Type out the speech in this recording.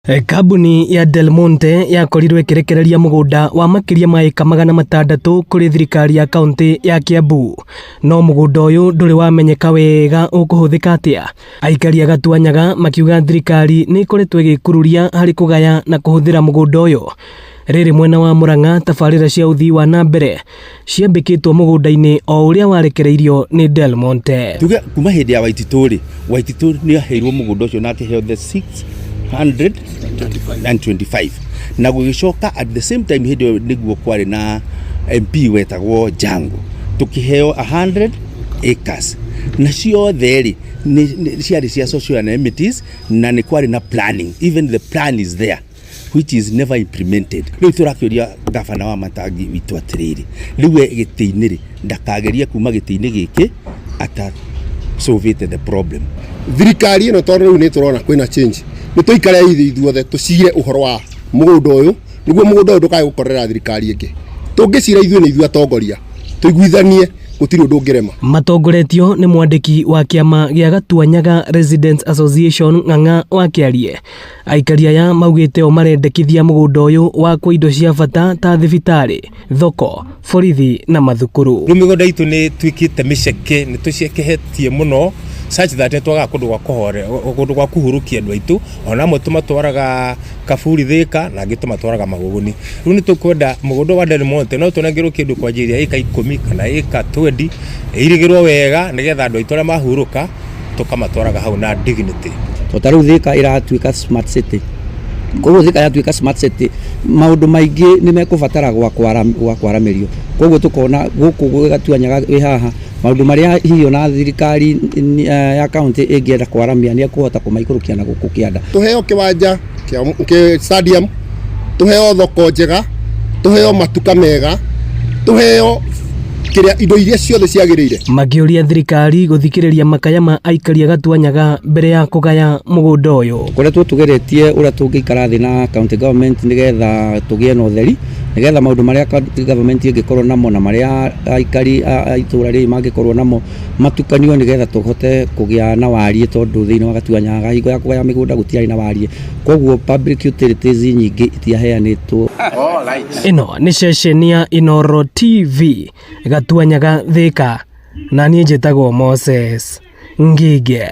Kambuni ya Delmonte yakorirwe ĩkĩrekereria mũgũnda wa makĩria ma ĩka 600 kũrĩ thirikari ya kaunti ya Kiambu, no mũgũnda ũyũ ndũrĩ wamenyeka wega ũkũhũthĩka atĩa. Aikari a Gatuanyaga makiuga thirikari nĩ ĩkoretwo ĩgĩkururia harĩ kũgaya na kũhũthĩra mũgũnda ũyũ. Rĩrĩ mwena wa Murang'a tabarĩra cia ũthii wa nambere ciambĩkĩtwo mũgũnda-inĩ o ũrĩa warekereirio nĩ Delmonte. Tuge kuma hĩndĩ ya Waititũ nĩ aheirwo mũgũnda ũcio na akĩheo the 625 na gũgĩcoka at the same time hĩndĩ ĩyo nĩguo kwarĩ na MP wetagwo Jango tukĩheo 100 acres na ciothe rĩ ciarĩ cia social amenities na nĩ kwarĩ na planning, even the plan is there which is never implemented. Rĩu tũrakĩũria gavana wa Matangi witũ atĩrĩrĩ, rĩu gĩtĩ-inĩ rĩ ndakageria kuma gĩtĩ-inĩ gĩkĩ ata solve the problem. Thirikari ĩno tondũ rĩu nĩ tũrona kwĩna change, nĩ tũikare ithuothe tũcire ũhoro wa mũgũnda ũyũ nĩguo mũgũnda ũyũ ndũkae gũkorera thirikari ĩngĩ. Tũngĩcira ithuĩ nĩ ithuĩ atongoria tũiguithanie gũtirĩ ũndũ ũngĩrema. Matongoretio nĩ mwandĩki wa kĩama gĩa Gatuanyaga Residents Association Ng'ang'a wa Kĩarie. Aikari aya maugĩte o marendekithia mũgũnda ũyũ wa kwa indo cia bata ta thibitarĩ, thoko, borithi na mathukuru. Rĩu mĩgũnda itũ nĩ twĩkĩte mĩceke, nĩ tũciakehetie mũno such that twaga kũndũ gwa kũhore, kũndũ gwa kũhurũkia andũ aitũ, ona amwe tũmatwaraga Kaburi Thĩka na angĩ tũmatwaraga Magũgũni. Rĩu nĩ tũkwenda mũgũnda wa Delmonte no tũnengerwo kĩndũ kwa njĩra ĩka 10 kana ĩka 20 irigĩrwo wega nĩgetha andũ aitũ arĩa mahurũka tũkamatwaraga hau na dignity. Tarĩu Thĩka ĩratuĩka smart city. Koguo Thĩka yatuĩka smart city, maũndũ maingĩ nĩ mekũbatara gwakwaramĩrio. Koguo tũkona gũkũ Gatuanyaga wĩ haha maũndũ marĩa hihi na thirikari ya kaunti ĩngĩenda kwaramia nĩ ekũhota kũmaikũrũkia na gũkũ kĩanda. Tũheo kĩwanja kĩa stadium, tũheo thoko njega, tũheo matuka mega, tũheo kĩrĩa indo iria ciothe ciagĩrĩire. Makĩũria thirikari gũthikĩrĩria makaya ma aikari a Gatuanyaga mbere ya kũgaya mũgũnda ũyũ. Koretwo tũgeretie ũrĩa tũngĩikara thĩ na county government nĩgetha tũgĩe na ũtheri, nĩgetha maũndũ marĩa county government ĩngĩkorwo namo na marĩa aikari a itũra rĩrĩ mangĩkorwo namo matukanio nĩgetha tũhote kũgĩa na warie, tondũ thĩinĩ wa Gatuanyaga hingo ya kũgaya mĩgũnda gũtiarĩ na warie. Koguo public utilities nyingĩ itiaheanĩtwo. Ĩno nĩ ceceni ya Inoro TV Gatuanyaga Thĩka, na niĩ njĩtagwo Moses Ngige.